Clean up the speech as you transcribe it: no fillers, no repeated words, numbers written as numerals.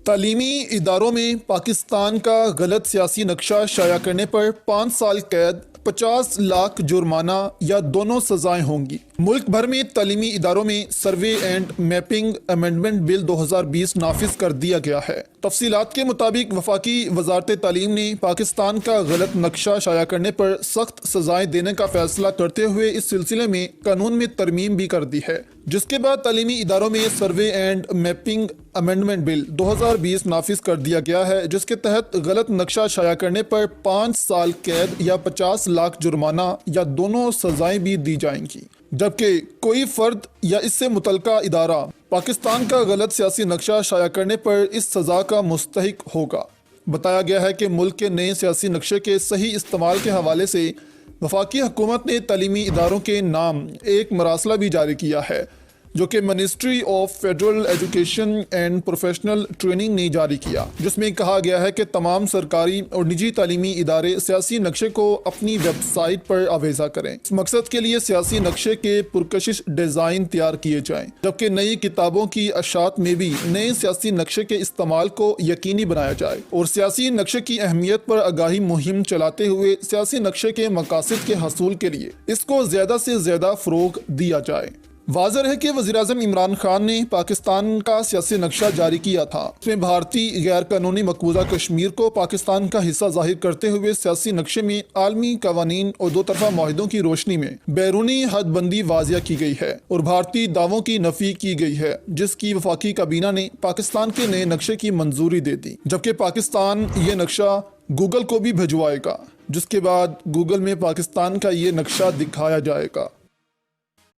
تعلیمی اداروں میں پاکستان کا غلط سیاسی نقشہ شائع کرنے پر 5 سال قید، 50 لاکھ جرمانہ یا دونوں سزائیں ہوں گی۔ ملک بھر میں تعلیمی اداروں میں سروے اینڈ میپنگ امینڈمنٹ بل 2020 نافذ کر دیا گیا ہے۔ تفصیلات کے مطابق وفاقی وزارت تعلیم نے پاکستان کا غلط نقشہ شائع کرنے پر سخت سزائیں دینے کا فیصلہ کرتے ہوئے اس سلسلے میں قانون میں ترمیم بھی کر دی ہے، جس کے بعد تعلیمی اداروں میں سروے اینڈ میپنگ امینڈمنٹ بل 2020 نافذ کر دیا گیا ہے، جس کے تحت غلط نقشہ شائع کرنے پر 5 سال قید یا 50 لاکھ جرمانہ یا دونوں سزائیں بھی دی جائیں گی، جبکہ کوئی فرد یا اس سے متعلقہ ادارہ پاکستان کا غلط سیاسی نقشہ شائع کرنے پر اس سزا کا مستحق ہوگا۔ بتایا گیا ہے کہ ملک کے نئے سیاسی نقشے کے صحیح استعمال کے حوالے سے وفاقی حکومت نے تعلیمی اداروں کے نام ایک مراسلہ بھی جاری کیا ہے، جو کہ ministry of federal education and professional training نے جاری کیا، جس میں کہا گیا ہے کہ تمام سرکاری اور نجی تعلیمی ادارے سیاسی نقشے کو اپنی ویب سائٹ پر آویزہ کریں۔ اس مقصد کے لیے سیاسی نقشے کے پرکشش ڈیزائن تیار کیے جائیں، جبکہ نئی کتابوں کی اشاعت میں بھی نئے سیاسی نقشے کے استعمال کو یقینی بنایا جائے اور سیاسی نقشے کی اہمیت پر آگاہی مہم چلاتے ہوئے سیاسی نقشے کے مقاصد کے حصول کے لیے اس کو زیادہ سے زیادہ فروغ دیا جائے۔ واضح ہے کہ وزیراعظم عمران خان نے پاکستان کا سیاسی نقشہ جاری کیا تھا، اس میں بھارتی غیر قانونی مقبوضہ کشمیر کو پاکستان کا حصہ ظاہر کرتے ہوئے سیاسی نقشے میں عالمی قوانین اور دو طرفہ معاہدوں کی روشنی میں بیرونی حد بندی واضح کی گئی ہے اور بھارتی دعووں کی نفی کی گئی ہے، جس کی وفاقی کابینہ نے پاکستان کے نئے نقشے کی منظوری دے دی، جبکہ پاکستان یہ نقشہ گوگل کو بھی بھجوائے گا، جس کے بعد گوگل میں پاکستان کا یہ نقشہ دکھایا جائے گا۔